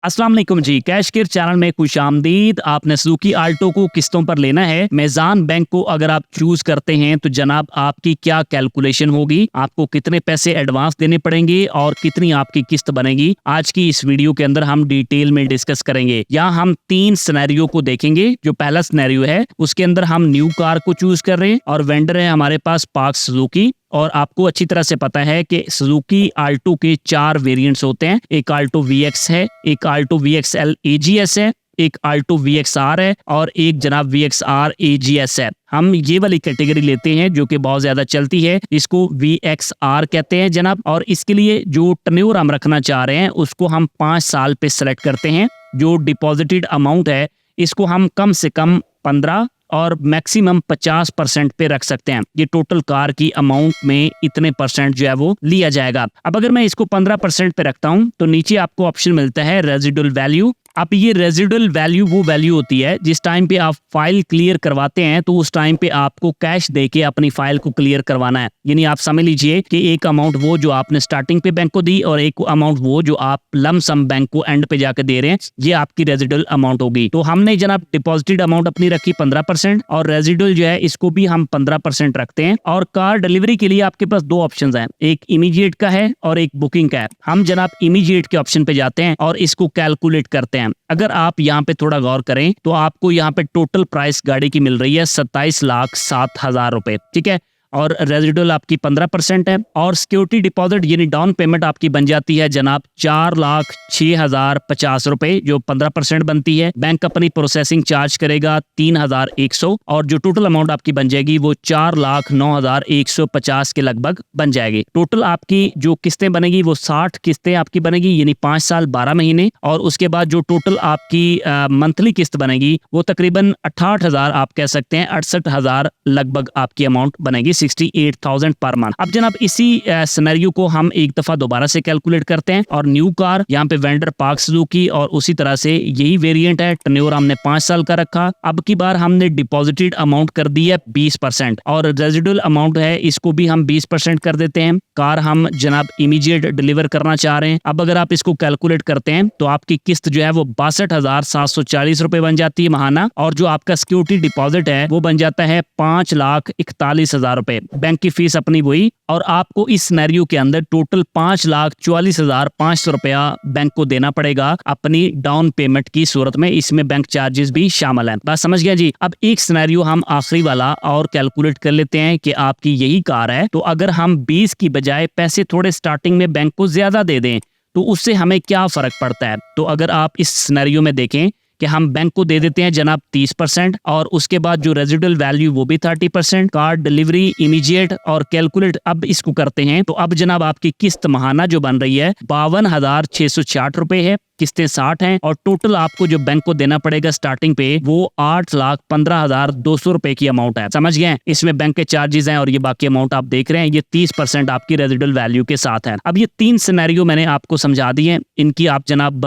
अस्सलाम वालेकुम जी, cash care channel में खुशामदीद। आपने सुजुकी आल्टो को किस्तों पर लेना है। मेज़ान बैंक को अगर आप चूज करते हैं तो जनाब आपकी क्या कैलकुलेशन होगी, आपको कितने पैसे एडवांस देने पड़ेंगे और कितनी आपकी किस्त बनेगी, आज की इस वीडियो के अंदर हम डिटेल में डिस्कस करेंगे। यहाँ हम 3 सिनेरियो को देखेंगे। जो पहला सिनेरियो है उसके अंदर हम न्यू कार को चूज कर रहे हैं और वेंडर है हमारे पास पार्क सुजुकी। और आपको अच्छी तरह से पता है कि सुजुकी आल्टो के 4 वेरिएंट्स होते हैं। एक आल्टो VX है, एक आल्टो VXL AGS है, एक आल्टो VXR है और एक जनाब VXR AGS है। हम ये वाली कैटेगरी लेते हैं जो कि बहुत ज्यादा चलती है, इसको VXR कहते हैं जनाब। और इसके लिए जो टर्न्योवर हम रखना चाह रहे हैं उसको हम 5 साल पे सेलेक्ट करते हैं। जो डिपॉजिटेड अमाउंट है इसको हम कम से कम 15 और मैक्सिमम 50% पे रख सकते हैं। ये टोटल कार की अमाउंट में इतने परसेंट जो है वो लिया जाएगा। अब अगर मैं इसको 15% पे रखता हूं तो नीचे आपको ऑप्शन मिलता है रेजिडुअल वैल्यू। अब ये रेजिडुअल वैल्यू वो वैल्यू होती है जिस टाइम पे आप फाइल क्लियर करवाते हैं तो उस टाइम पे आपको कैश देके अपनी फाइल को क्लियर करवाना है। यानी आप समझ लीजिए कि एक अमाउंट वो जो आपने स्टार्टिंग पे बैंक को दी और एक अमाउंट वो जो आप लमसम बैंक को एंड पे जाकर दे रहे हैं, ये आपकी रेजिडुअल अमाउंट होगी। तो हमने जनाब डिपॉजिटेड अमाउंट अपनी रखी 15% और रेजिडुअल जो है इसको भी हम 15% रखते हैं। और कार डिलीवरी के लिए आपके पास 2 ऑप्शन है, एक इमीडिएट का है और एक बुकिंग का है। हम जनाब इमीडिएट के ऑप्शन पे जाते हैं और इसको कैलकुलेट करते हैं। अगर आप यहाँ पे थोड़ा गौर करें तो आपको यहाँ पे टोटल प्राइस गाड़ी की मिल रही है 27,07,000 रुपए, ठीक है। और रेजिडुअल आपकी 15% है और सिक्योरिटी डिपॉजिट यानी डाउन पेमेंट आपकी बन जाती है जनाब 4,06,050 रुपए, जो 15% बनती है। बैंक अपनी प्रोसेसिंग चार्ज करेगा 3,100 और जो टोटल अमाउंट आपकी बन जाएगी वो 4,09,150 के लगभग बन जाएगी। टोटल आपकी जो किस्तें बनेगी वो 60 किस्तें आपकी बनेगी, यानी 5 साल 12 महीने। और उसके बाद जो टोटल आपकी मंथली किस्त बनेगी वो तकरीबन 68,000 आप कह सकते हैं, 68,000 लगभग आपकी अमाउंट बनेगी, 68,000 पर मंथ। अब जनाब इसी सिनेरियो को हम एक दफा दोबारा से कैलकुलेट करते हैं और न्यू कार यहाँ पे वेंडर पार्क सुजुकी और उसी तरह से यही वेरिएंट है। टर्नओवर हमने 5 साल का रखा। अब की बार हमने डिपॉजिटेड अमाउंट कर दी है 20% और रेजिडुअल अमाउंट है इसको भी हम 20% कर देते हैं। कार हम जनाब इमीडिएट डिलीवर करना चाह रहे हैं। अब अगर आप इसको कैलकुलेट करते हैं तो आपकी किस्त जो है वो 62,740 रुपए बन जाती है महाना। और जो आपका सिक्योरिटी डिपॉजिट है वो बन जाता है 5,41,000 रुपए। बैंक की फीस अपनी वही और आपको इस सिनेरियो के अंदर टोटल 5,44,500 रुपया बैंक को देना पड़ेगा अपनी डाउन पेमेंट की सूरत में। इसमें बैंक चार्जेस भी शामिल हैं। बात समझ गया जी। अब एक सिनेरियो हम आखिरी वाला और कैलकुलेट कर लेते हैं कि आपकी यही कार है तो अगर हम 20 की बजाय पैसे थोड़े स्टार्टिंग में बैंक को ज्यादा दे दें तो उससे हमें क्या फर्क पड़ता है। तो अगर आप इस सिनेरियो में देखें कि हम बैंक को दे देते हैं जनाब 30% और उसके बाद जो रेजिडुअल वैल्यू वो भी 30%, कार डिलीवरी इमीडिएट और कैलकुलेट अब इसको करते हैं तो अब जनाब आपकी किस्त महाना जो बन रही है 52,660 रुपए है। किस्तें 60 हैं और टोटल आपको जो बैंक को देना पड़ेगा स्टार्टिंग पे वो 8,15,200 रुपए की अमाउंट है। समझ गए। इसमें बैंक के चार्जेस हैं और ये बाकी अमाउंट आप देख रहे हैं, ये 30% आपकी रेजिडुअल वैल्यू के साथ है। अब ये 3 सिनेरियो मैंने आपको समझा दिए, इनकी आप जनाब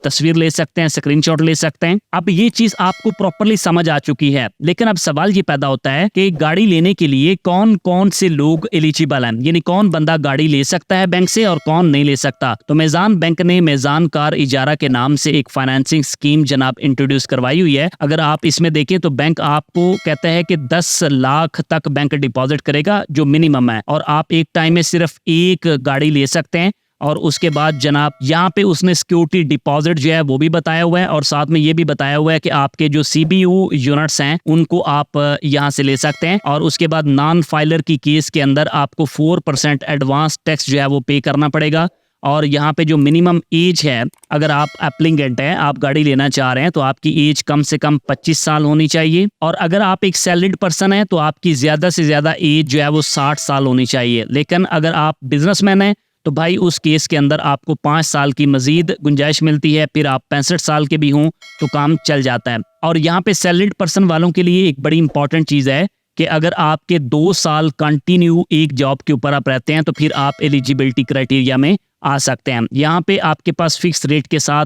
तस्वीर ले सकते हैं, स्क्रीनशॉट ले सकते हैं। अब ये चीज आपको प्रॉपर्ली समझ आ चुकी है, लेकिन अब सवाल ये पैदा होता है कि गाड़ी लेने के लिए कौन कौन से लोग एलिजिबल हैं, यानी कौन बंदा गाड़ी ले सकता है बैंक से और कौन नहीं ले सकता। तो मेज़ान बैंक ने मेज़ान कार इजारा के नाम से एक फाइनेंसिंग स्कीम जनाब इंट्रोड्यूस करवाई हुई है। अगर आप इसमें देखें तो बैंक आपको कहता है कि 10 लाख तक बैंक डिपॉजिट करेगा जो मिनिमम है और आप एक टाइम में सिर्फ एक गाड़ी ले सकते हैं। और उसके बाद जनाब यहाँ पे उसने सिक्योरिटी डिपॉजिट जो है वो भी बताया हुआ है और साथ में ये भी बताया हुआ है कि आपके जो CBU यूनिट्स हैं उनको आप यहाँ से ले सकते हैं। और उसके बाद नॉन फाइलर की केस के अंदर आपको 4% एडवांस टैक्स जो है वो पे करना पड़ेगा। और यहाँ पे जो मिनिमम एज है, अगर आप एप्लीकेंट हैं, आप गाड़ी लेना चाह रहे हैं तो आपकी एज कम से कम 25 साल होनी चाहिए। और अगर आप एक सैलरीड पर्सन हैं तो आपकी ज्यादा से ज्यादा एज जो है वो 60 साल होनी चाहिए। लेकिन अगर आप बिजनेसमैन हैं तो भाई उस केस के अंदर आपको 5 साल की मजीद गुंजाइश मिलती है। फिर आप 65 साल के भी हों तो काम चल जाता है। और यहाँ पे सैलरीड पर्सन वालों के लिए एक बड़ी इंपॉर्टेंट चीज है कि अगर आपके 2 साल कंटिन्यू एक जॉब के ऊपर आप रहते हैं तो फिर आप एलिजिबिलिटी क्राइटेरिया में आ सकते हैं। यहाँ पे आपके पास फिक्स रेट के साथ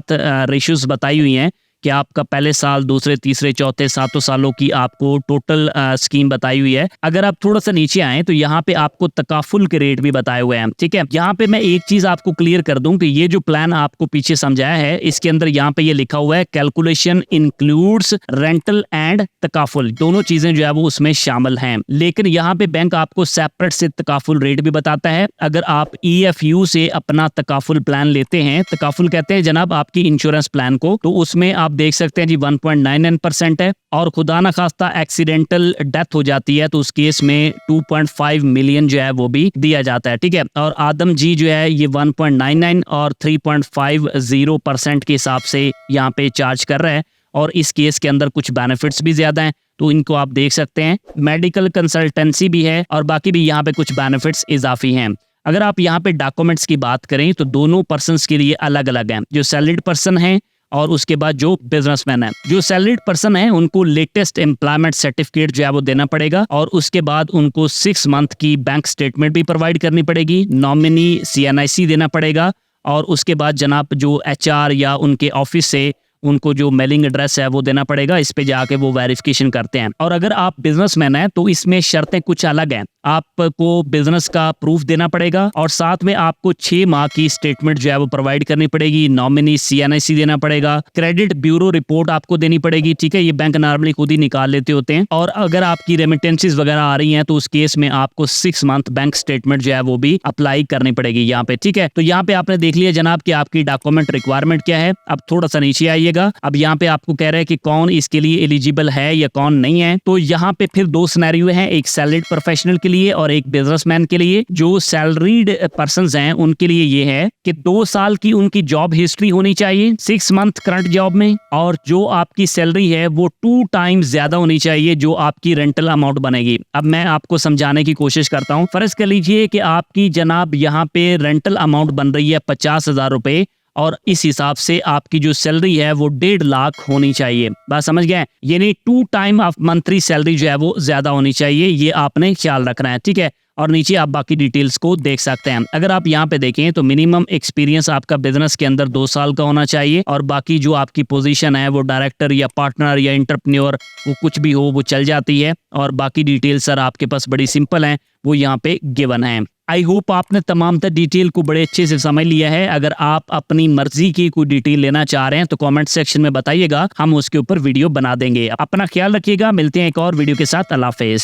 रेशियोज बताई हुई हैं कि आपका पहले साल, दूसरे, तीसरे, चौथे, सातों सालों की आपको टोटल स्कीम बताई हुई है। अगर आप थोड़ा सा नीचे आए तो यहाँ पे आपको तकाफुल के रेट भी बताए हुए हैं, ठीक है। यहाँ पे मैं एक चीज आपको क्लियर कर दूं कि ये जो प्लान आपको पीछे समझाया है, इसके अंदर यहाँ पे ये लिखा हुआ है calculation includes rental and takaful, दोनों चीजें जो है वो उसमें शामिल हैं। लेकिन यहाँ पे बैंक आपको सेपरेट से तकाफुल रेट भी बताता है। अगर आप EFU से अपना तकाफुल प्लान लेते हैं, तकाफुल कहते हैं जनाब आपकी इंश्योरेंस प्लान को, तो उसमें आप देख सकते हैं जी 1.99% है। और खुदा ना खास्ता एक्सीडेंटल डेथ हो जाती है तो उस केस में 2.5 मिलियन जो है वो भी दिया जाता है, ठीक है। और आदम जी जो है ये 1.99 और 3.50% के हिसाब से यहाँ पे चार्ज कर रहा है। और इस केस के अंदर कुछ बेनिफिट्स भी ज्यादा हैं, तो इनको आप देख सकते हैं। मेडिकल कंसल्टेंसी भी है और बाकी भी यहाँ पे कुछ बेनिफिट्स इजाफी हैं। अगर आप यहाँ पे डॉक्यूमेंट्स की बात करें तो दोनों पर्सन्स के लिए अलग अलग हैं। जो सैलरीड पर्सन है और उसके बाद जो बिजनेसमैन है, जो सैलरीड पर्सन है उनको लेटेस्ट एम्प्लॉयमेंट सर्टिफिकेट जो है वो देना पड़ेगा और उसके बाद उनको 6 मंथ की बैंक स्टेटमेंट भी प्रोवाइड करनी पड़ेगी, नॉमिनी CNIC देना पड़ेगा और उसके बाद जनाब जो HR या उनके ऑफिस से उनको जो मेलिंग एड्रेस है वो देना पड़ेगा। इस पे जाके वो वेरिफिकेशन करते हैं। और अगर आप बिजनेसमैन हैं तो इसमें शर्तें कुछ अलग हैं। आपको बिजनेस का प्रूफ देना पड़ेगा और साथ में आपको 6 माह की स्टेटमेंट जो है वो प्रोवाइड करनी पड़ेगी, नॉमिनी CNIC देना पड़ेगा, क्रेडिट ब्यूरो रिपोर्ट आपको देनी पड़ेगी, ठीक है। ये बैंक नॉर्मली खुद ही निकाल लेते होते हैं। और अगर आपकी रेमिटेंसेस वगैरह आ रही हैं तो उस केस में आपको 6 मंथ बैंक स्टेटमेंट जो है वो भी अप्लाई करनी पड़ेगी यहाँ पे, ठीक है। तो यहाँ पे आपने देख लिया जनाब कि आपकी डॉक्यूमेंट रिक्वायरमेंट क्या है। अब थोड़ा सा नीचे आइएगा। अब यहाँ पे आपको कह रहा है कि कौन इसके लिए एलिजिबल है या कौन नहीं है। तो यहाँ पे फिर 2 सिनेरियो हैं, एक सैलरीड प्रोफेशनल के लिए और एक बिजनेसमैन के लिए। जो सैलरीड पर्संस हैं उनके लिए ये है कि 2 साल की उनकी जॉब हिस्ट्री होनी चाहिए 6 मंथ करंट जॉब में, और जो आपकी सैलरी है वो 2 टाइम्स ज्यादा होनी चाहिए जो आपकी रेंटल अमाउंट बनेगी। अब मैं आपको समझाने की कोशिश करता हूँ। फर्ज कर लीजिए कि आपकी जनाब यहाँ पे रेंटल अमाउंट बन रही है 50,000 रुपए और इस हिसाब से आपकी जो सैलरी है वो 1.5 लाख होनी चाहिए। बात समझ गए? यानी 2 टाइम ऑफ मंथली सैलरी जो है वो ज्यादा होनी चाहिए, ये आपने ख्याल रखना है, ठीक है। और नीचे आप बाकी डिटेल्स को देख सकते हैं। अगर आप यहाँ पे देखें तो मिनिमम एक्सपीरियंस आपका बिजनेस के अंदर 2 साल का होना चाहिए और बाकी जो आपकी पोजीशन है वो डायरेक्टर या पार्टनर या एंटरप्रेन्योर वो कुछ भी हो वो चल जाती है। और बाकी डिटेल्स सर आपके पास बड़ी सिंपल हैं, वो यहाँ पे गिवन है। आई होप आपने तमाम तर डिटेल को बड़े अच्छे से समझ लिया है। अगर आप अपनी मर्जी की कोई डिटेल लेना चाह रहे हैं तो कमेंट सेक्शन में बताइएगा, हम उसके ऊपर वीडियो बना देंगे। अपना ख्याल रखिएगा, मिलते हैं एक और वीडियो के साथ। अल्लाह हाफिज़।